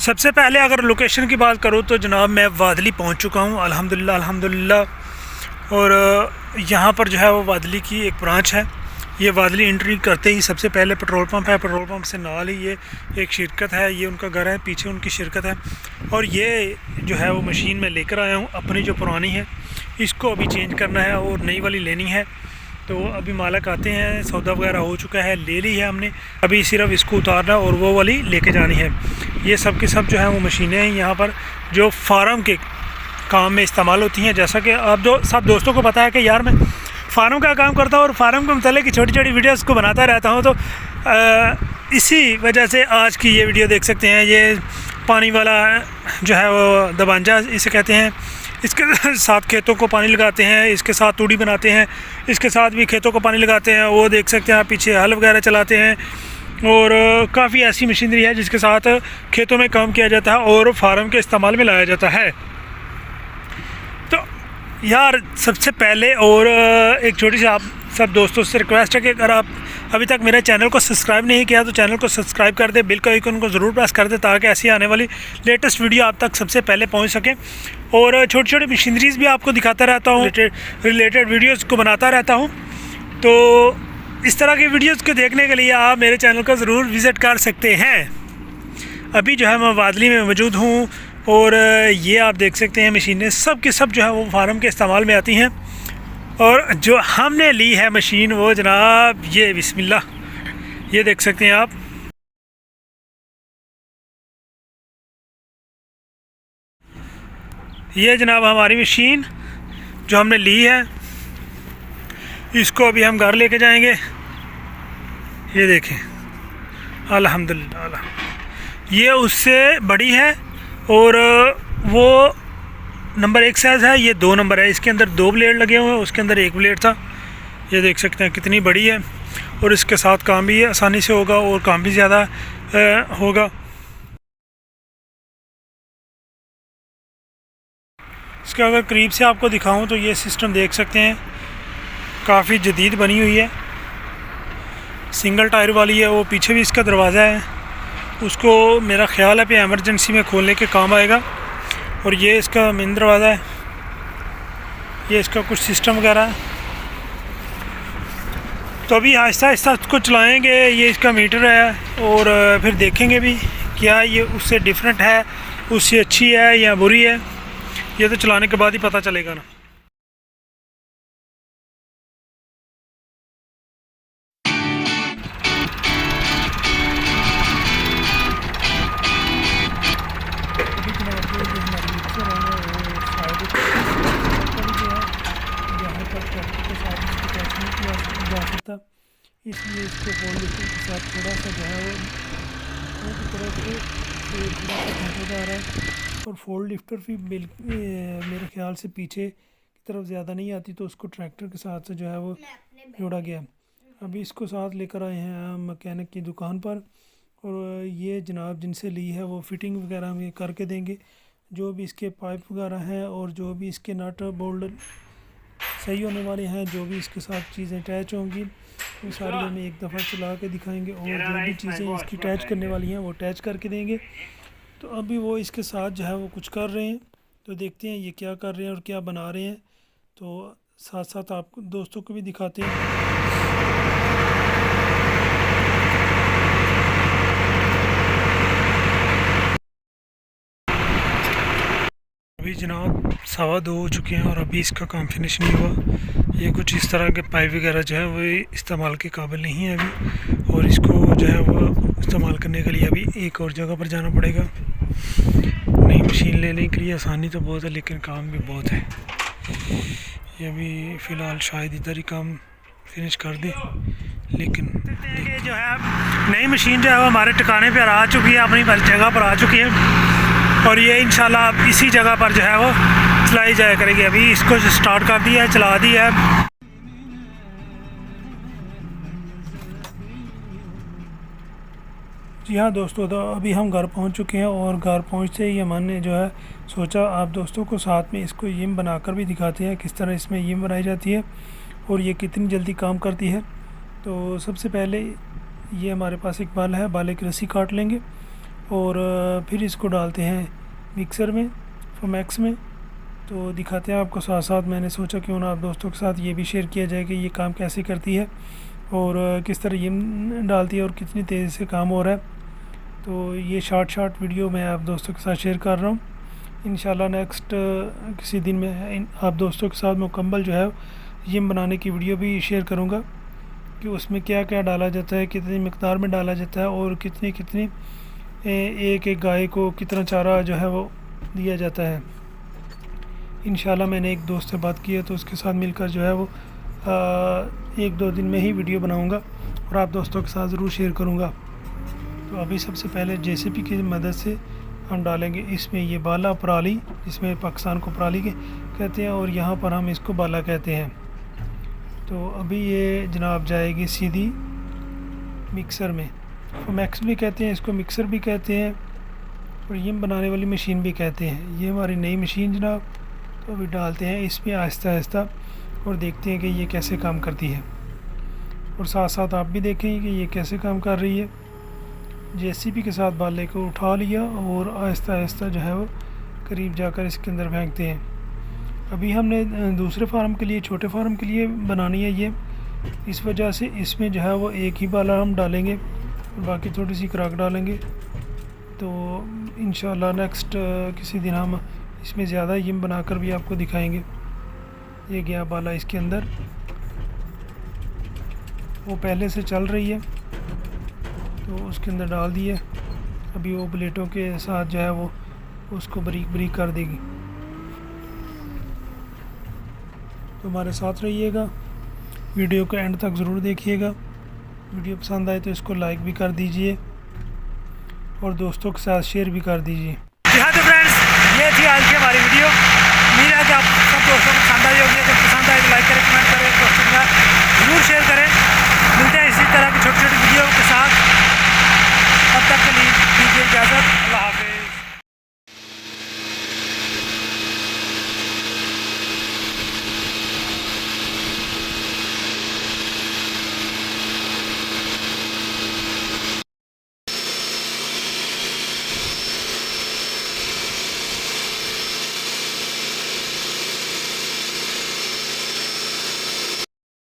सबसे पहले अगर लोकेशन की बात करूँ तो जनाब मैं वादली पहुंच चुका हूं अल्हम्दुलिल्लाह। और यहाँ पर जो है वो वादली की एक ब्रांच है। ये वादली एंट्री करते ही सबसे पहले पेट्रोल पंप है। पेट्रोल पंप से नाल ही ये एक शिरकत है, ये उनका घर है, पीछे उनकी शिरकत है। और ये जो है वो मशीन मैं लेकर आया हूँ अपनी जो पुरानी है, इसको अभी चेंज करना है और नई वाली लेनी है। तो अभी मालक आते हैं, सौदा वगैरह हो चुका है, ले ली है हमने, अभी सिर्फ इसको उतारना और वो वाली लेके जानी है। ये सब के सब जो है वो मशीनें हैं यहाँ पर जो फार्म के काम में इस्तेमाल होती हैं। जैसा कि आप जो सब दोस्तों को पता है कि यार मैं फार्म का काम करता हूँ और फार्म के मतलब की छोटी छोटी वीडियोस को बनाता रहता हूँ। तो इसी वजह से आज की ये वीडियो देख सकते हैं। ये पानी वाला जो है वो दबांजा इसे कहते हैं। इसके साथ खेतों को पानी लगाते हैं, इसके साथ तूड़ी बनाते हैं, इसके साथ भी खेतों को पानी लगाते हैं। वो देख सकते हैं आप पीछे हल वगैरह चलाते हैं। और काफ़ी ऐसी मशीनरी है जिसके साथ खेतों में काम किया जाता है और फार्म के इस्तेमाल में लाया जाता है। तो यार सबसे पहले और एक छोटी सी आप सब दोस्तों से रिक्वेस्ट है कि अगर आप अभी तक मेरे चैनल को सब्सक्राइब नहीं किया तो चैनल को सब्सक्राइब कर दे, बिल का आइकन को ज़रूर प्रेस कर दे ताकि ऐसी आने वाली लेटेस्ट वीडियो आप तक सबसे पहले पहुंच सके। और छोटी छोटी मशीनरीज़ भी आपको दिखाता रहता हूँ, रिलेटेड वीडियोज़ को बनाता रहता हूँ। तो इस तरह की वीडियोज़ को देखने के लिए आप मेरे चैनल को ज़रूर विज़िट कर सकते हैं। अभी जो है मैं वादली में मौजूद हूँ और ये आप देख सकते हैं मशीनें सब के सब जो है वो फार्म के इस्तेमाल में आती हैं। और जो हमने ली है मशीन वो जनाब ये बिस्मिल्लाह, ये देख सकते हैं आप। ये जनाब हमारी मशीन जो हमने ली है, इसको अभी हम घर लेके जाएंगे। ये देखें अल्हम्दुलिल्लाह, ये उससे बड़ी है और वो नंबर 1 साइज़ है, ये 2 नंबर है। इसके अंदर 2 ब्लेड लगे हुए हैं, उसके अंदर 1 ब्लेड था। ये देख सकते हैं कितनी बड़ी है और इसके साथ काम भी आसानी से होगा और काम भी ज़्यादा होगा। इसके अगर करीब से आपको दिखाऊं तो ये सिस्टम देख सकते हैं, काफ़ी जदीद बनी हुई है, सिंगल टायर वाली है। वो पीछे भी इसका दरवाज़ा है, उसको मेरा ख़्याल है कि एमरजेंसी में खोलने के काम आएगा। और ये इसका मेन दरवाज़ा है, ये इसका कुछ सिस्टम वगैरह है। तो अभी आहिस्ता आहिस्ता इसको चलाएँगे। ये इसका मीटर है और फिर देखेंगे भी क्या ये उससे डिफरेंट है, उससे अच्छी है या बुरी है। ये तो चलाने के बाद ही पता चलेगा ना। इसलिए इसको फोल्ड लिफ्टर के साथ थोड़ा सा जो है वो की तरफ से थोड़ा सा खींचा जा रहा है। और फोल्ड लिफ्टर भी मेरे ख्याल से पीछे की तरफ ज़्यादा नहीं आती, तो उसको ट्रैक्टर के साथ से जो है वो जोड़ा गया। अभी इसको साथ लेकर आए हैं हम मैकेनिक की दुकान पर और ये जनाब जिनसे ली है वो फिटिंग वगैरह हमें करके देंगे। जो भी इसके पाइप वगैरह हैं और जो भी इसके नट बोल्ट सही होने वाले हैं, जो भी इसके साथ चीज़ें अटैच होंगी वो सारी हमें एक दफ़ा चला के दिखाएंगे। और जो भी चीज़ें इसकी अटैच करने वाली हैं वो अटैच करके देंगे। तो अभी वो इसके साथ जो है वो कुछ कर रहे हैं, तो देखते हैं ये क्या कर रहे हैं और क्या बना रहे हैं। तो साथ साथ आपको दोस्तों को भी दिखाते हैं। अभी जनाब 2:15 हो चुके हैं और अभी इसका काम फिनिश नहीं हुआ। ये कुछ इस तरह के पाइप वगैरह जो है वो इस्तेमाल के काबिल नहीं है अभी, और इसको जो है वो इस्तेमाल करने के लिए अभी एक और जगह पर जाना पड़ेगा। नई मशीन लेने के लिए आसानी तो बहुत है लेकिन काम भी बहुत है। ये अभी फ़िलहाल शायद इधर ही काम फिनिश कर दे, लेकिन ये जो है नई मशीन जो है वो हमारे ठिकाने पर आ चुकी है, अपनी जगह पर आ चुकी है। और ये इंशाल्लाह अब इसी जगह पर जो है वो चलाई जाया करेगी। अभी इसको स्टार्ट कर दिया है, चला दिया है। जी हाँ दोस्तों, तो अभी हम घर पहुंच चुके हैं और घर पहुंचते ही हमने जो है सोचा आप दोस्तों को साथ में इसको यम बनाकर भी दिखाते हैं किस तरह इसमें यम बनाई जाती है और ये कितनी जल्दी काम करती है। तो सबसे पहले ये हमारे पास एक बाल है, बाले की रस्सी काट लेंगे और फिर इसको डालते हैं मिक्सर में, फोमैक्स में। तो दिखाते हैं आपको साथ साथ। मैंने सोचा क्यों ना आप दोस्तों के साथ ये भी शेयर किया जाए कि ये काम कैसे करती है और किस तरह ये डालती है और कितनी तेज़ी से काम हो रहा है। तो ये शॉर्ट वीडियो मैं आप दोस्तों के साथ शेयर कर रहा हूँ। इंशाल्लाह नेक्स्ट किसी दिन में आप दोस्तों के साथ मुकम्मल जो है यम बनाने की वीडियो भी शेयर करूँगा कि उसमें क्या क्या डाला जाता है, कितनी मिकदार में डाला जाता है और कितनी कितनी एक एक गाय को कितना चारा जो है वो दिया जाता है। इंशाल्लाह मैंने एक दोस्त से बात की है तो उसके साथ मिलकर जो है वो 1-2 दिन में ही वीडियो बनाऊंगा और आप दोस्तों के साथ ज़रूर शेयर करूंगा। तो अभी सबसे पहले जेसीबी की मदद से हम डालेंगे इसमें ये बाला पराली, जिसमें पाकिस्तान को पराली के कहते हैं और यहाँ पर हम इसको बाला कहते हैं। तो अभी ये जनाब जाएगी सीधी मिक्सर में। फोमैक्स भी कहते हैं इसको, मिक्सर भी कहते हैं और यम बनाने वाली मशीन भी कहते हैं। ये हमारी नई मशीन जनाब। तो अभी डालते हैं इसमें आहिस्ता आहिस्ता और देखते हैं कि ये कैसे काम करती है और साथ साथ आप भी देखें कि ये कैसे काम कर रही है। जेसीबी के साथ बाले को उठा लिया और आहिस्ता आहिस्ता जो है वो करीब जाकर इसके अंदर फेंकते हैं। अभी हमने दूसरे फार्म के लिए, छोटे फार्म के लिए बनानी है ये, इस वजह से इसमें जो है वो एक ही बाला हम डालेंगे और बाकी थोड़ी सी खुराक डालेंगे। तो इंशाल्लाह नेक्स्ट किसी दिन हम इसमें ज़्यादा यम बनाकर भी आपको दिखाएंगे। ये गया बाला इसके अंदर, वो पहले से चल रही है तो उसके अंदर डाल दिए। अभी वो प्लेटों के साथ जो है वो उसको बारीक बारीक कर देगी। तो हमारे साथ रहिएगा, वीडियो को एंड तक ज़रूर देखिएगा। वीडियो पसंद आए तो इसको लाइक भी कर दीजिए और दोस्तों के साथ शेयर भी कर दीजिए। जी हाँ, तो फ्रेंड्स ये थी आज की हमारी वीडियो। उम्मीद है कि आप सब दोस्तों को पसंद आई होगी। अगर पसंद आए तो लाइक करें, कमेंट करें, दोस्तों के साथ ज़रूर शेयर करें।